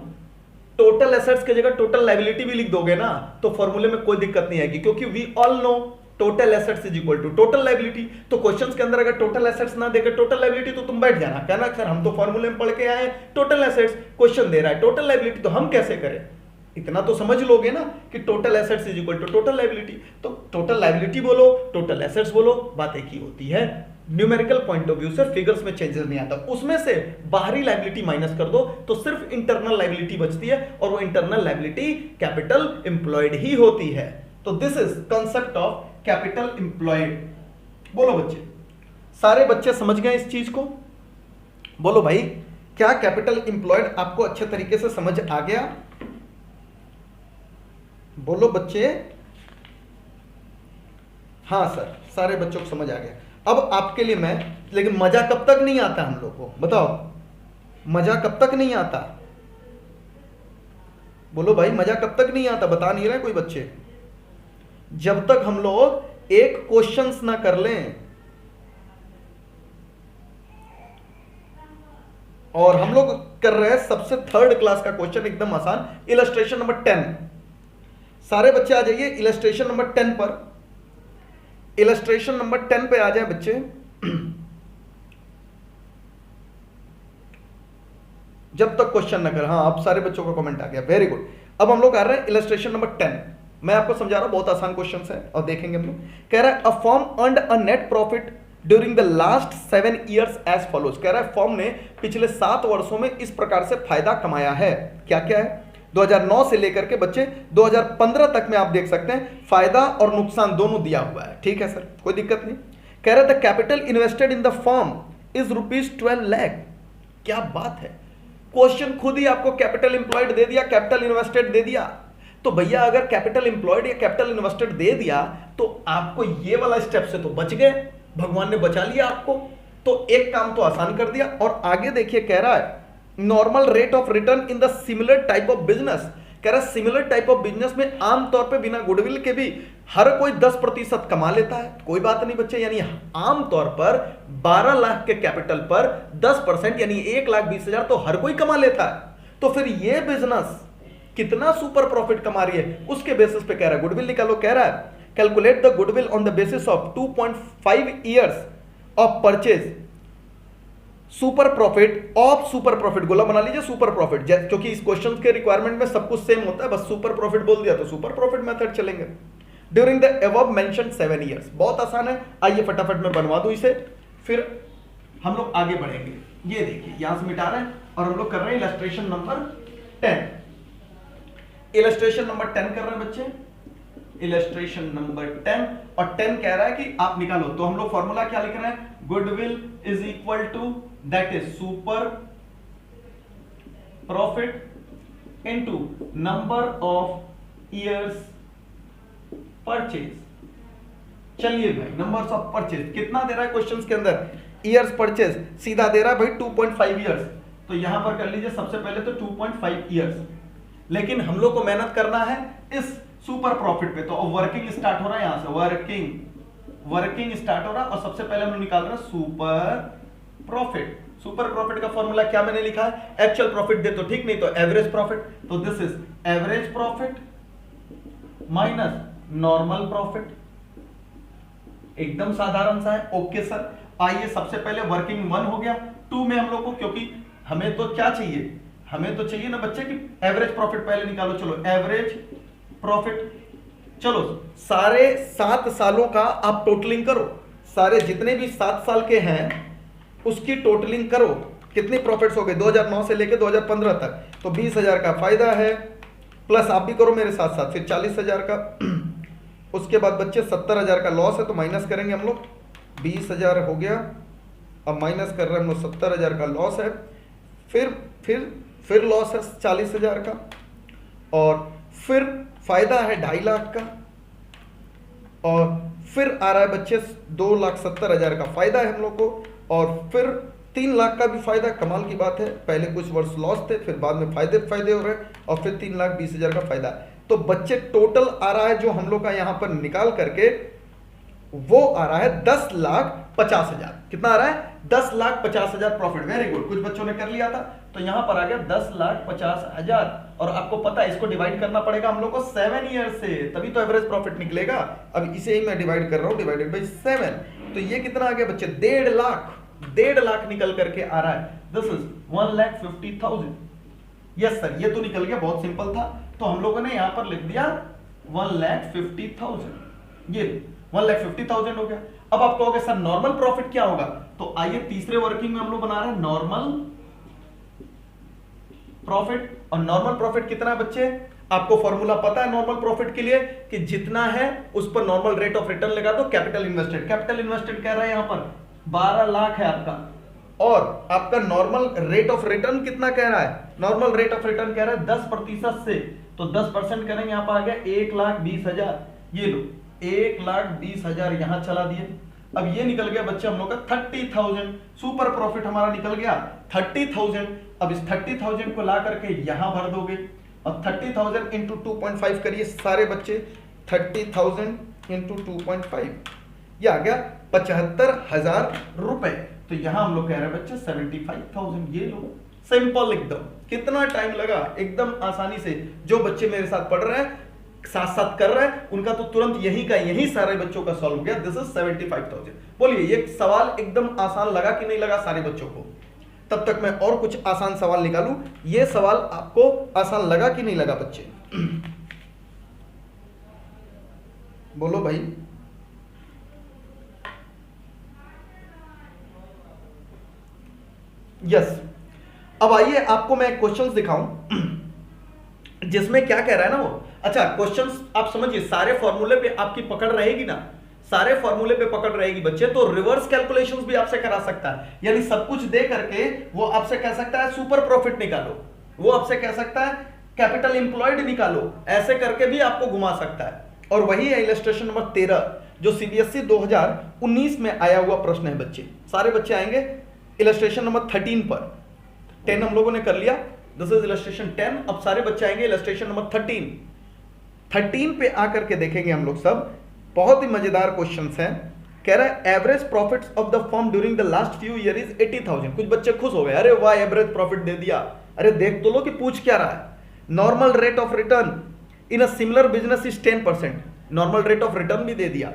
टोटल एसेट्स की जगह टोटल लायबिलिटी भी लिख दोगे ना तो फॉर्मूले में कोई दिक्कत नहीं आएगी, क्योंकि we all know total assets is equal to total liability. तो क्वेश्चंस के अंदर अगर टोटल एसेट्स ना देकर टोटल लायबिलिटी तो तुम बैठ जाना, कहना सर हम तो फॉर्मूले में पढ़ के आए टोटल एसेट्स, क्वेश्चन दे रहा है टोटल लायबिलिटी, तो हम कैसे करें? इतना तो समझ लोगे ना कि total assets is equal to total liability. तो टोटल लायबिलिटी बोलो, टोटल एसेट्स बोलो, बात एक ही होती है। न्यूमेरिकल पॉइंट ऑफ व्यू से फिगर्स में चेंजेस नहीं आता। उसमें से बाहरी लायबिलिटी माइनस कर दो तो सिर्फ इंटरनल लायबिलिटी बचती है, और वो इंटरनल लायबिलिटी कैपिटल एम्प्लॉयड ही होती है। तो this is concept of capital employed. बोलो बच्चे, सारे बच्चे समझ गए इस चीज को? बोलो भाई, क्या कैपिटल एम्प्लॉयड आपको अच्छे तरीके से समझ आ गया? बोलो बच्चे। हाँ सर, सारे बच्चों को समझ आ गया। अब आपके लिए मैं, लेकिन मजा कब तक नहीं आता हम लोग को? बताओ, मजा कब तक नहीं आता? बोलो भाई, मजा कब तक नहीं आता? बता नहीं रहे कोई बच्चे। जब तक हम लोग एक क्वेश्चंस ना कर लें। और हम लोग कर रहे हैं सबसे थर्ड क्लास का क्वेश्चन, एकदम आसान, इलस्ट्रेशन नंबर 10। सारे बच्चे आ जाइए इलस्ट्रेशन नंबर 10 पर। इलस्ट्रेशन नंबर 10 पे आ जाए बच्चे। जब तक क्वेश्चन न कर। हाँ, अब सारे बच्चों का कमेंट आ गया, वेरी गुड। अब हम लोग आ रहे हैं इलस्ट्रेशन नंबर 10। मैं आपको समझा रहा हूं, बहुत आसान क्वेश्चन है और देखेंगे हम लोग। कह रहा है a firm earned a net profit during the last 7 years as follows. कह रहा है फर्म ने पिछले 7 वर्षों में इस प्रकार से फायदा कमाया है। क्या क्या है? 2009 से लेकर के बच्चे 2015 तक में आप देख सकते हैं फायदा और नुकसान दोनों दिया हुआ है। ठीक है सर, कोई दिक्कत नहीं। कह रहा था capital invested in the firm is ₹12 lakh. क्या बात है, क्वेश्चन खुद ही आपको कैपिटल इंप्लॉयड दे दिया, कैपिटल इन्वेस्टेड दे दिया। तो भैया अगर कैपिटल इंप्लॉयड या कैपिटल इन्वेस्टेड दे दिया तो आपको ये वाला स्टेप से तो बच गए, भगवान ने बचा लिया आपको। तो एक काम तो आसान कर दिया। और आगे देखिए, कह रहा है normal rate of return in the similar type of business. कह रहा है सिमिलर टाइप ऑफ बिजनेस में आमतौर पे बिना गुडविल के भी हर कोई 10% कमा लेता है। कोई बात नहीं बच्चे, यानी आमतौर पर 12 लाख के कैपिटल पर 10% यानी 1,20,000 तो हर कोई कमा लेता है। तो फिर ये बिजनेस कितना सुपर प्रॉफिट कमा रही है उसके बेसिस पे कह रहा है गुडविल निकालो। कह रहा है calculate the goodwill on the basis of 2.5 years of purchase super profit of super profit, गोला बना लीजिए सुपर प्रॉफिट, क्योंकि इस क्वेश्चन के रिक्वायरमेंट में सब कुछ सेम होता है, बस सुपर प्रॉफिट बोल दिया तो सुपर प्रॉफिट मेथड चलेंगे। During the above mentioned 7 years, बहुत आसान है, आइए फटाफट मैं बनवा दूं इसे, फिर हम लोग आगे बढ़ेंगे। ये देखिए यहां से मिटा रहे हैं और हम लोग कर रहे हैं इलस्ट्रेशन नंबर 10। इलस्ट्रेशन नंबर 10 कर रहे हैं बच्चे, इलस्ट्रेशन नंबर 10, और 10 कह रहा है कि आप निकालो, तो हम लोग फॉर्मूला क्या लिख रहे हैं, goodwill is equal to that is super profit into number of years purchase. चलिए भाई नंबर्स ऑफ परचेज कितना दे रहा है क्वेश्चंस के अंदर, ईयर्स परचेज सीधा दे रहा है भाई 2.5 ईयर्स, तो यहां पर कर लीजिए सबसे पहले तो 2.5 ईयर्स, लेकिन हम लोग को मेहनत करना है इस सुपर प्रॉफिट पे, तो वर्किंग स्टार्ट हो रहा है यहां से, वर्किंग स्टार्ट हो रहा है, और सबसे पहले हम लोग निकाल रहे हैं सुपर प्रॉफिट। सुपर प्रॉफिट का फॉर्मूला क्या मैंने लिखा है, एक्चुअल प्रॉफिट दे तो ठीक, नहीं तो एवरेज प्रॉफिट, तो this is average profit minus normal profit, एकदम साधारण सा है। ओके सर, आइए सबसे पहले वर्किंग 1 हो गया, 2 में हम लोग को, क्योंकि हमें तो क्या चाहिए, हमें तो चाहिए ना बच्चे कि एवरेज प्रॉफिट पहले निकालो, चलो एवरेज प्रॉफिट, चलो सारे 7 सालों का आप टोटलिंग करो, सारे जितने भी 7 साल के हैं उसकी टोटलिंग करो, कितनी प्रॉफिट्स हो गए 2009 से लेके 2015 तक, तो 20,000 का फायदा है, प्लस आप भी करो मेरे साथ साथ, फिर 40,000 का, उसके बाद बच्चे 70,000 का लॉस है तो माइनस करेंगे हम लोग, 20,000 हो गया, अब माइनस कर रहे हैं हम लोग 70,000 का लॉस है, फिर लॉस है 40,000 का, और फिर फायदा है 2.5 लाख का, और फिर आ रहा है बच्चे 2,70,000 का फायदा है हम लोग को, और फिर 3 लाख का भी फायदा। कमाल की बात है, पहले कुछ वर्ष लॉस थे, फिर बाद में फायदे हो रहे हैं, और फिर 3,20,000 का फायदा। तो बच्चे टोटल आ रहा है जो हम लोग का यहां पर निकाल करके वो आ रहा है 10,50,000। कितना आ रहा है, 10,50,000 प्रॉफिट। वेरी गुड, कुछ बच्चों ने कर लिया था, तो यहां पर आ गया 10,50,000, और आपको पता है इसको डिवाइड करना पड़ेगा हम लोग को 7 ईयर से, तभी तो एवरेज प्रॉफिट निकलेगा। अब इसे ही मैं डिवाइड कर रहा हूं, डिवाइडेड बाई 7, तो ये कितना आ गया बच्चे, 1.5 लाख निकल करके आ रहा है, दिस इज 1,50,000। यस सर, ये तो निकल गया, बहुत सिंपल था, तो हम लोगों ने यहां पर लिख दिया 1,50,000, ये 1,50,000 हो गया। अब आप कहोगे सर नॉर्मल प्रॉफिट क्या होगा, तो आइए तीसरे वर्किंग में हम लोग बना रहे हैं नॉर्मल प्रॉफिट। और नॉर्मल प्रॉफिट कितना है बच्चे, आपको फॉर्मूला पता है नॉर्मल प्रॉफिट के लिए कि जितना है उस पर नॉर्मल रेट ऑफ रिटर्न लगा दो, कैपिटल इन्वेस्टेड कह रहा है यहां पर 12 लाख है आपका, और आपका नॉर्मल रेट ऑफ रिटर्न कितना कह रहा है, नॉर्मल रेट ऑफ रिटर्न कह रहा है 10% से, तो 10% करेंगे, यहां पर आ गया 1,20,000, ये लो 1,20,000 यहां चला दिए। अब ये निकल गया बच्चे हम लोग का 30,000, सुपर प्रॉफिट हमारा निकल गया 30,000। अब इस 30,000 को ला करके यहां भर दोगे, और 30,000 इंटू 2.5 करिए सारे बच्चे, 30,000 इंटू 2.5, ये आ गया 75,000 रुपए। तो यहां हम लोग कह रहे हैं बच्चे 75,000, ये लो सिंपल एकदम। कितना टाइम लगा, एकदम आसानी से। जो बच्चे मेरे साथ पढ़ रहे हैं, साथ साथ कर रहे हैं, उनका तो तुरंत यही सारे बच्चों का सॉल्व हो गया। This is 75,000। बोलिए ये सवाल एकदम आसान लगा कि नहीं लगा सारे बच्चों को? तब तक मैं और कुछ आसान सवाल निकालूं। ये सवाल आपको आसान लगा कि नहीं लगा बच्चे? बोलो भाई। यस। अब आइए आपको मैं क्वेश्चंस दिखाऊं जिसमें क्या कह रहा है ना वो। अच्छा, क्वेश्चंस आप समझिए, सारे फॉर्मूले पे आपकी पकड़ रहेगी ना, सारे फॉर्मूले पे पकड़ रहेगी बच्चे, तो रिवर्स कैलकुलेशंस भी आपसे करा सकता है। यानी सब कुछ दे करके वो आपसे कह सकता है सुपर प्रॉफिट निकालो, वो आपसे कह सकता है कैपिटल एम्प्लॉयड निकालो, ऐसे करके भी आपको घुमा सकता है। और वही है इलस्ट्रेशन नंबर 13 जो सीबीएसई 2019 में आया हुआ प्रश्न है बच्चे। सारे बच्चे आएंगे इलस्ट्रेशन नंबर 13 पर। 10 हम लोगों ने कर लिया, दिस इज इलस्ट्रेशन 10। अब सारे बच्चे आएंगे इलस्ट्रेशन नंबर 13 पे आकर के देखेंगे हम लोग सब। बहुत ही मजेदार क्वेश्चंस हैं। कह रहा है average profits of the firm during the last few year is 80,000। कुछ बच्चे खुश हो गए, अरे वाह एवरेज प्रॉफिट दे दिया। अरे देख तो लो कि पूछ क्या रहा है। Normal rate of return in a similar business is 10%, normal rate of return भी दे दिया।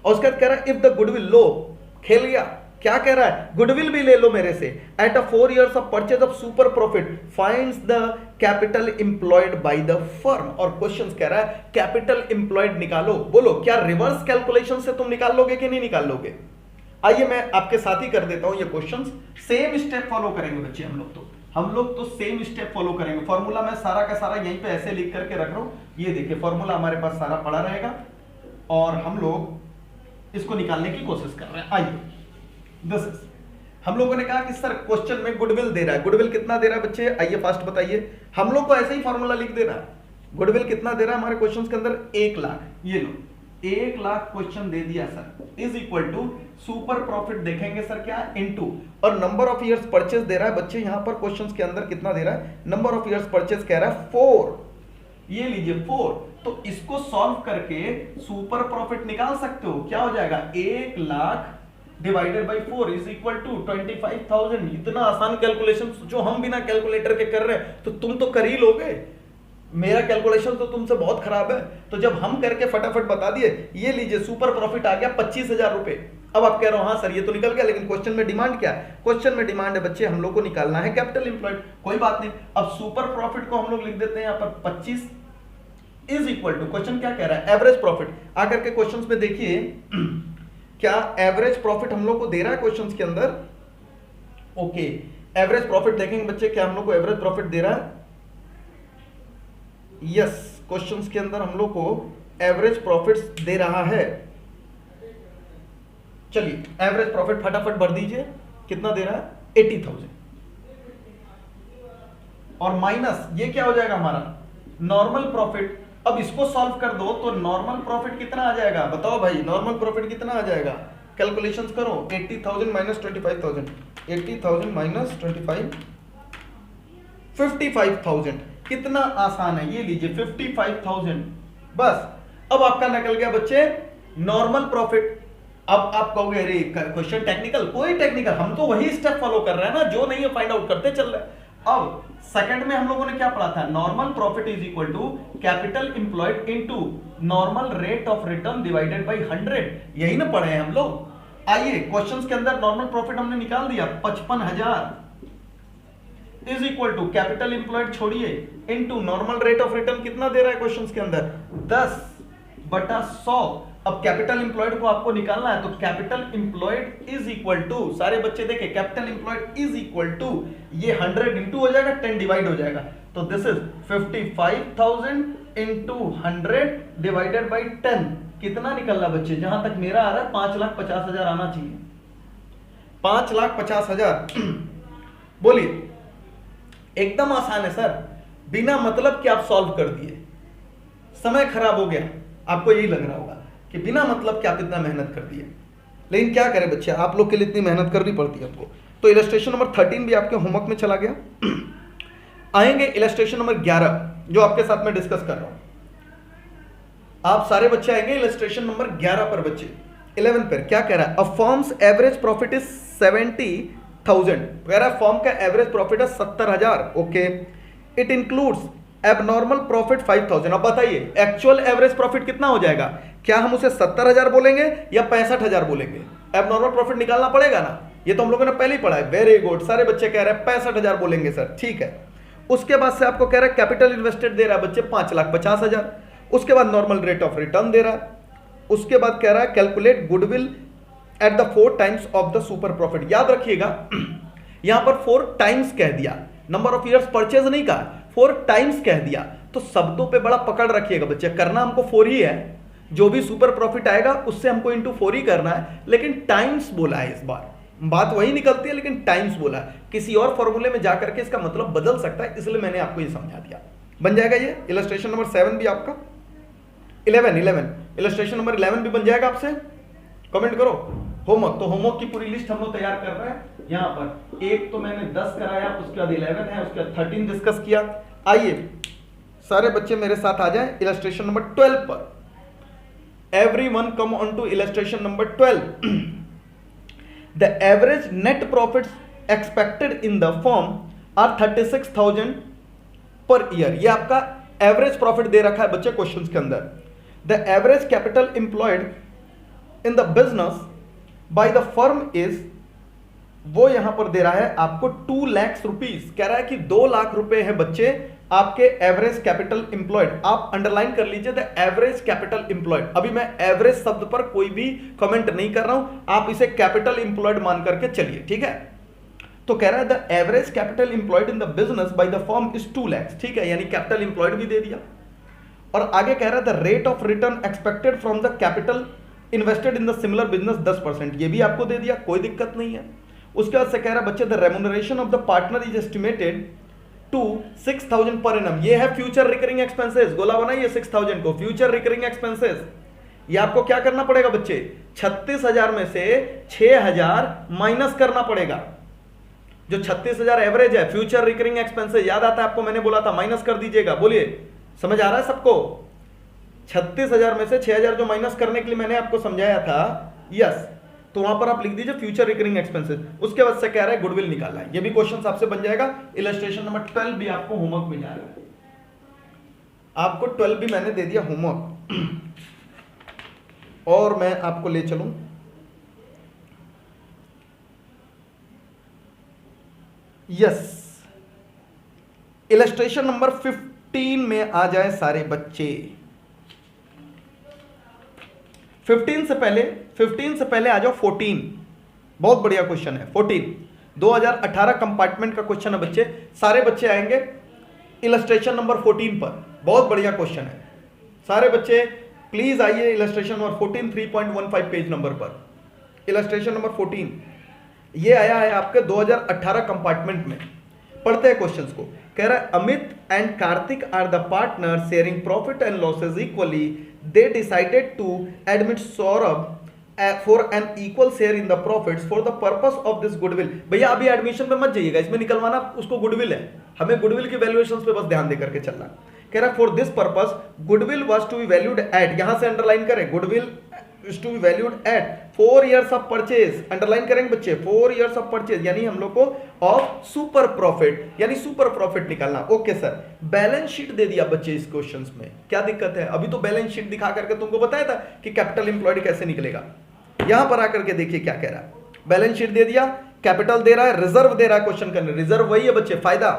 और उसके बाद कह रहा है इफ द गुडविल लो, खेल गया, क्या कह रहा है, गुडविल भी ले लो मेरे से, at a 4 years of purchase of super profit finds the capital employed by the firm. और क्वेश्चन कह रहा है कैपिटल इंप्लॉयड निकालो, बोलो क्या रिवर्स कैलकुलेशन से तुम निकाल लोगे कि नहीं निकाल लोगे? आइए मैं आपके साथ ही कर देता हूं ये क्वेश्चंस, सेम स्टेप फॉलो करेंगे बच्चे हम लोग तो सेम स्टेप फॉलो करेंगे। फॉर्मूला मैं सारा का सारा यहीं पे ऐसे लिख करके रख रहा हूं, ये देखिए फॉर्मूला हमारे पास सारा पड़ा रहेगा और हम लोग इसको निकालने की कोशिश कर रहे हैं। आइए दिस इज, हम लोगों ने कहा कि सर क्वेश्चन में गुडविल दे रहा है, गुडविल कितना दे रहा है बच्चे, आइए फास्ट बताइए। हम लोग को ऐसे ही फॉर्मूला लिख दे रहा है, गुडविल कितना दे रहा है हमारे क्वेश्चन के अंदर 1 लाख, ये लो 1 लाख क्वेश्चन दे दिया sir, is equal to super profit देखेंगे सर क्या इनटू, और नंबर ऑफ इयर्स परचेज दे रहा है बच्चे, यहां पर क्वेश्चंस के अंदर कितना दे रहा है, नंबर ऑफ इयर्स परचेज कह रहा है 4, ये लीजिए 4। तो इसको सॉल्व करके सुपर प्रॉफिट निकाल सकते हो, क्या हो जाएगा 1 lakh divided by 4 is equal to 25,000। इतना आसान कैलकुलेशन जो हम बिना कैलकुलेटर के कर रहे हैं तो तुम तो कर ही लोगे, मेरा कैलकुलेशन तो तुमसे बहुत खराब है। तो जब हम करके फटाफट बता दिए, ये लीजिए सुपर प्रॉफिट आ गया 25,000 रुपए। अब आप कह रहे हो हाँ सर ये तो निकल गया, लेकिन क्वेश्चन में डिमांड क्या है, क्वेश्चन में डिमांड है बच्चे हम लोग को निकालना है कैपिटल एम्प्लॉयड। कोई बात नहीं, अब सुपर प्रॉफिट को हम लोग लिख देते हैं यहां पर 25 इज इक्वल टू, क्वेश्चन क्या कह रहा है एवरेज प्रॉफिट। आकर के क्वेश्चन में देखिए क्या एवरेज प्रॉफिट हम लोग को दे रहा है क्वेश्चन के अंदर, ओके एवरेज प्रॉफिट देखेंगे बच्चे क्या हम लोग को एवरेज प्रॉफिट दे रहा है, यस क्वेश्चंस के अंदर हम लोग को एवरेज प्रॉफिट्स दे रहा है। चलिए एवरेज प्रॉफिट फटाफट भर दीजिए, कितना दे रहा है 80,000 और माइनस ये क्या हो जाएगा हमारा नॉर्मल प्रॉफिट। अब इसको सॉल्व कर दो तो नॉर्मल प्रॉफिट कितना आ जाएगा, बताओ भाई नॉर्मल प्रॉफिट कितना आ जाएगा, कैलकुलेशंस करो 80,000 माइनस 25,000, 80,000 माइनस 25, 55,000। कितना आसान है, ये लीजिए 55,000 बस। अब आपका निकल गया बच्चे नॉर्मल प्रॉफिट। अब आप कहोगे अरे क्वेश्चन टेक्निकल, कोई टेक्निकल, हम तो वही स्टेप फॉलो कर रहे हैं ना जो नहीं है फाइंड आउट करते चल रहे हैं। अब सेकंड में हम लोगों ने क्या पढ़ा था, normal profit is equal to capital employed into normal rate of return divided by 100, यही ना पढ़े हैं हम लोग। आइए क्वेश्चंस के अंदर नॉर्मल प्रॉफिट हमने निकाल दिया 55,000 is equal to capital employed छोड़िए into normal rate of return कितना दे रहा है क्वेश्चंस के अंदर 10/100। अब कैपिटल एम्प्लॉयड को आपको निकालना है तो capital employed is equal to, सारे बच्चे देखें capital employed is equal to ये 100 इंटू हो जाएगा 10 डिवाइड हो जाएगा, तो this is 55,000 into 100 divided by 10। कितना निकल रहा बच्चे, जहां तक मेरा आ रहा है 5,50,000 आना चाहिए, 5,50,000 बोलिए एकदम आसान है सर, बिना मतलब कि आप सॉल्व कर दिए। समय खराब हो गया, आपको यही लग रहा होगा कि बिना मतलब कि आप इतना मेहनत कर दिए, लेकिन क्या करें बच्चे आप लोग के लिए इतनी मेहनत करनी पड़ती है आपको। तो इलस्ट्रेशन नंबर 13 भी आपके होमवर्क में चला गया। आएंगे इलस्ट्रेशन नंबर 11 जो आपके साथ में डिस्कस कर रहा हूं। आप सारे बच्चे आएंगे इलस्ट्रेशन नंबर 11 पर बच्चे। 11 पर क्या कह रहा है, अ फर्म्स एवरेज प्रॉफिट इज 70,000, कह रहा है फर्म का एवरेज प्रॉफिट है 70,000, okay it includes abnormal profit 5,000। अब बताइए एक्चुअल एवरेज प्रॉफिट कितना हो जाएगा, क्या हम उसे 70,000 बोलेंगे या 65,000 बोलेंगे, एबनॉर्मल प्रॉफिट निकालना पड़ेगा ना, ये तो हम लोगों ने पहले ही पढ़ा है। वेरी गुड, सारे बच्चे कह रहे हैं 65,000 बोलेंगे सर, ठीक है। उसके बाद से आपको कह रहा है कैपिटल इन्वेस्टेड दे रहा है बच्चे 5,50,000, उसके बाद नॉर्मल रेट ऑफ रिटर्न दे रहा है, उसके बाद कह रहा है calculate goodwill at the 4 times of the super profit. याद रखिएगा यहां पर 4 टाइम्स कह दिया, नंबर ऑफ ईयर्स परचेज नहीं कहा, 4 टाइम्स कह दिया, तो शब्दों पे बड़ा पकड़ रखिएगा बच्चे, करना हमको 4 ही है, जो भी सुपर प्रॉफिट आएगा उससे हमको इंटू 4 ही करना है, लेकिन टाइम्स बोला है इस बार, बात वही निकलती है लेकिन टाइम्स बोला है, किसी और फॉर्मूले में जाकर के इसका मतलब बदल सकता है, इसलिए मैंने आपको ये समझा दिया। बन जाएगा ये इलस्ट्रेशन नंबर 7 भी आपका, 11 इलस्ट्रेशन नंबर 11 भी बन जाएगा आपसे, कमेंट करो। होमवर्क, तो होमवर्क की पूरी लिस्ट हम लोग तैयार कर रहे हैं। यहां पर एक तो मैंने 10 कराया, उसके बाद 11 है, उसके बाद 13 डिस्कस किया। आइए सारे बच्चे मेरे साथ आ जाएं इलस्ट्रेशन नंबर 12 पर। Everyone come on to illustration number 12। The average net profits expected in the firm are 36,000 per year, ये आपका एवरेज प्रॉफिट दे रखा है बच्चे क्वेश्चंस के अंदर। The average capital employed in the business by the firm is, वो यहां पर दे रहा है आपको 2 लाख रुपीस, कह रहा है कि 2 लाख रुपए है बच्चे आपके एवरेज कैपिटल एम्प्लॉयड। आप अंडरलाइन कर लीजिए द एवरेज कैपिटल एम्प्लॉयड। अभी मैं एवरेज शब्द पर कोई भी कमेंट नहीं कर रहा हूं, आप इसे कैपिटल एम्प्लॉयड मान करके चलिए, ठीक है। तो कह रहा है the average capital employed in the business by the firm is 2 lakh, ठीक है, यानी कैपिटल एम्प्लॉयड भी दे दिया। और आगे कह रहा है the rate of return expected from the capital invested in the similar business 10%, ये भी आपको दे दिया, कोई दिक्कत नहीं है। उसके बाद से कह रहा है बच्चे the remuneration of the partner is estimated to 6000 per annum, ये है फ्यूचर रिकरिंग एक्सपेंसेस, गोला बनाइए 6000 को फ्यूचर रिकरिंग एक्सपेंसेस। ये आपको क्या करना पड़ेगा बच्चे, 36,000 में से 6,000 माइनस करना पड़ेगा। जो 36,000 एवरेज है फ्यूचर रिकरिंग एक्सपेंसेस, याद आता है आपको, मैंने बोला था माइनस कर दीजिएगा, बोलिए समझ आ रहा है सबको। 36,000 में से 6,000 जो माइनस करने के लिए मैंने आपको समझाया था, यस, तो वहां पर आप लिख दीजिए फ्यूचर रिकरिंग एक्सपेंसेस। उसके बाद से कह रहा है गुडविल निकालना है, ये भी क्वेश्चन आपसे बन जाएगा। इलस्ट्रेशन नंबर 12 भी आपको होमवर्क में जा रहा है, आपको 12 भी मैंने दे दिया होमवर्क। और मैं आपको ले चलूं यस, इलस्ट्रेशन नंबर 15 में आ जाए सारे बच्चे। 15 से पहले आ जाओ 14, बहुत बढ़िया क्वेश्चन है 14, 2018 कंपार्टमेंट का क्वेश्चन है बच्चे, सारे बच्चे आएंगे इलस्ट्रेशन नंबर 14 पर, बहुत बढ़िया क्वेश्चन है। सारे बच्चे प्लीज आइए इलस्ट्रेशन नंबर 14 3.15 पेज नंबर पर। इलस्ट्रेशन नंबर 14 ये आया है आपके 2018 कंपार्टमेंट में। पढ़ते हैं क्वेश्चंस को। कह रहा है Amit and Kartik are the partner sharing profit and losses equally, they decided to admit Saurabh for an equal share in the profits for the purpose of this goodwill। भैया अभी एडमिशन पे मत जाइएगा, इसमें निकलवाना उसको गुडविल है, हमें गुडविल की वैल्यूएशंस पे बस ध्यान दे करके चलना। कह रहा है for this purpose goodwill was to be valued at, यहां से अंडरलाइन करें, goodwill is to be valued at 4 years of purchase, underline करेंगे बच्चे 4 years ऑफ परचेज, यानी हम लोग को ऑफ सुपर प्रॉफिट, यानी सुपर प्रॉफिट निकालना। ओके सर, बैलेंस शीट दे दिया बच्चे इस क्वेश्चंस में, क्या दिक्कत है? अभी तो बैलेंस शीट दिखा करके तुमको बताया था कि कैपिटल एम्प्लॉयड कैसे निकलेगा। यहां पर आकर के देखिए क्या कह रहा है, बैलेंस शीट दे दिया, कैपिटल दे रहा है, रिजर्व दे रहा है क्वेश्चन करने, रिजर्व वही है बच्चे फायदा।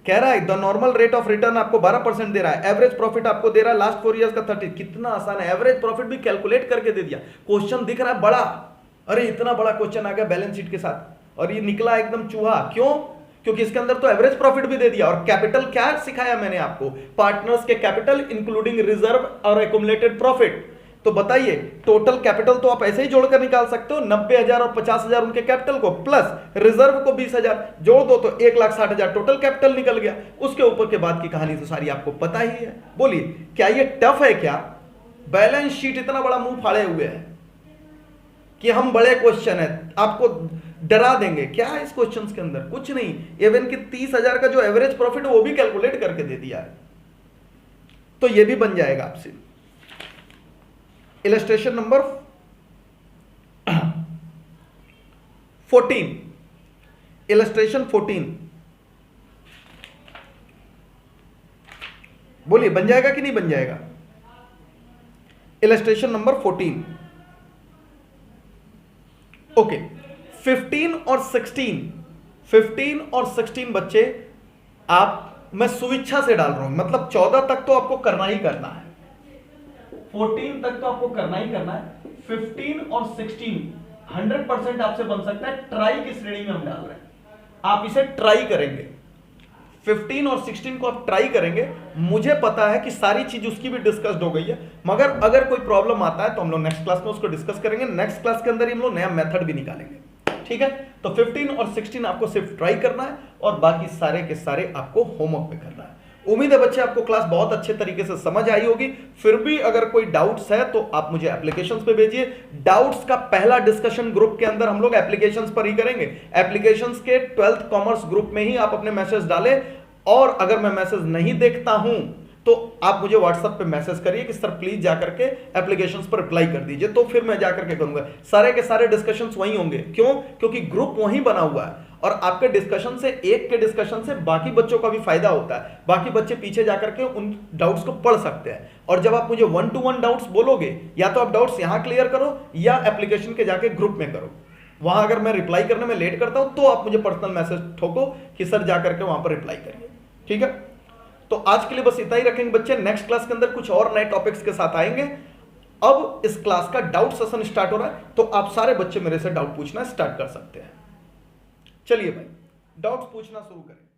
कह रहा है the normal rate of return आपको 12% दे रहा है, एवरेज प्रॉफिट आपको दे रहा है लास्ट 4 years का 30, कितना आसान है, एवरेज प्रॉफिट भी कैलकुलेट करके दे दिया। क्वेश्चन दिख रहा है बड़ा, अरे इतना बड़ा क्वेश्चन आ गया बैलेंस शीट के साथ, और ये निकला एकदम चूहा, क्यों? क्योंकि इसके अंदर तो एवरेज प्रॉफिट भी दे दिया, और कैपिटल क्या सिखाया मैंने आपको, पार्टनर्स के कैपिटल इंक्लूडिंग रिजर्व और एक्युमुलेटेड प्रॉफिट। तो बताइए टोटल कैपिटल तो आप ऐसे ही जोड़कर निकाल सकते हो, 90,000 और 50,000 उनके कैपिटल को, प्लस रिजर्व को 20,000 जोड़ दो तो 1,60,000 टोटल कैपिटल निकल गया। उसके ऊपर के बाद की कहानी तो सारी आपको पता ही है। बोलिए क्या ये टफ है? क्या बैलेंस शीट इतना बड़ा मुंह फाड़े हुए है कि हम बड़े क्वेश्चन है आपको डरा देंगे? क्या है इस क्वेश्चन के अंदर? कुछ नहीं, इवन कि 30,000 का जो एवरेज प्रॉफिट है वो भी कैलकुलेट करके दे दिया है, तो ये भी बन जाएगा आपसे। इलस्ट्रेशन नंबर 14, इलस्ट्रेशन 14, बोलिए बन जाएगा कि नहीं बन जाएगा? Illustration number 14, okay. 15 और 16 बच्चे आप, मैं स्वेच्छा से डाल रहा हूं, मतलब 14 तक तो आपको करना ही करना है, 14 तक तो आपको करना ही करना है। 15 और 16 100% आपसे बन सकता है, ट्राई की श्रेणी में हम डाल रहे हैं, आप इसे ट्राई करेंगे। 15 और 16 को आप ट्राई करेंगे, मुझे पता है कि सारी चीज उसकी भी डिस्कस्ड हो गई है, मगर अगर कोई प्रॉब्लम आता है तो हम लोग नेक्स्ट क्लास में उसको डिस्कस करेंगे। नेक्स्ट क्लास के अंदर हम लोग नया मेथड भी निकालेंगे, ठीक है? तो 15 और 16 आपको सिर्फ ट्राई करना है, और बाकी सारे के सारे आपको होमवर्क पे करना है। उम्मीद है बच्चे आपको क्लास बहुत अच्छे तरीके से समझ आई होगी। फिर भी अगर कोई डाउट्स है तो आप मुझे एप्लीकेशंस पे भेजिए। डाउट्स का पहला डिस्कशन ग्रुप के अंदर हम लोग एप्लीकेशंस पर ही करेंगे। एप्लीकेशंस के 12th कॉमर्स ग्रुप में ही आप अपने मैसेज डालें, और अगर मैं मैसेज नहीं देखता हूं तो आप मुझे व्हाट्सएप पे मैसेज करिए कि सर प्लीज जाकर के एप्लीकेशंस पर रिप्लाई कर दीजिए, तो फिर मैं जाकर के करूंगा। सारे के सारे डिस्कशंस वहीं होंगे, क्यों? क्योंकि ग्रुप वहीं बना हुआ है और आपके डिस्कशन से, एक के डिस्कशन से बाकी बच्चों का भी फायदा होता है। बाकी बच्चे पीछे जाकर के उन डाउट्स को पढ़ सकते हैं। और जब आप मुझे 1-to-1 डाउट्स बोलोगे, या तो आप डाउट्स यहां क्लियर करो या एप्लीकेशन के जाके ग्रुप में करो। वहां अगर मैं रिप्लाई करने में लेट करता हूं तो आप मुझे पर्सनल मैसेज ठोको कि सर जाकर के वहां पर रिप्लाई करिए, ठीक है? तो आज के लिए बस इतना ही रखेंगे बच्चे। नेक्स्ट क्लास के अंदर कुछ और नए टॉपिक्स के साथ आएंगे। अब इस क्लास का डाउट सेशन स्टार्ट हो रहा है, तो आप सारे बच्चे मेरे से डाउट पूछना स्टार्ट कर सकते हैं। चलिए भाई, डाउट्स पूछना शुरू करें।